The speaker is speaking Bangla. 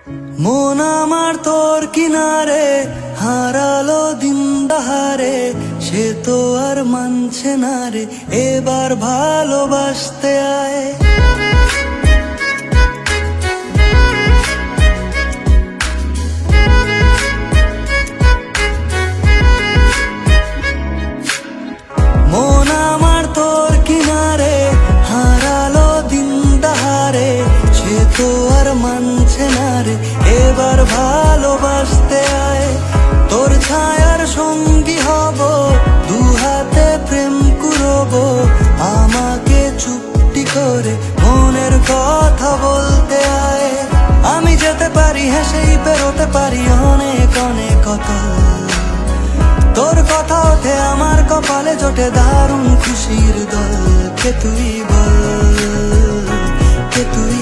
মন আমার তোর কিনারে হারালো দিন দাহারে, সে তো আর মানছে না রে, এবার ভালোবাসতে আয়। মন আমার তোর কিনারে হারালো দিন দাহারে, সে তো আর মানছে না রে, এবার ভালোবাসতে আয়। তোর ছায়ার সঙ্গী হব, দু হাতে প্রেম কুড়ব, আমাকে চুপটি করে মনের কথা বলতে আয়। আমি যেতে পারি হেসেই পেরোতে পারি অনেক অনেক কথা, তোর কথা ওঠে আমার কপালে জোটে দারুণ খুশির দল। কে তুই বল, কে তুই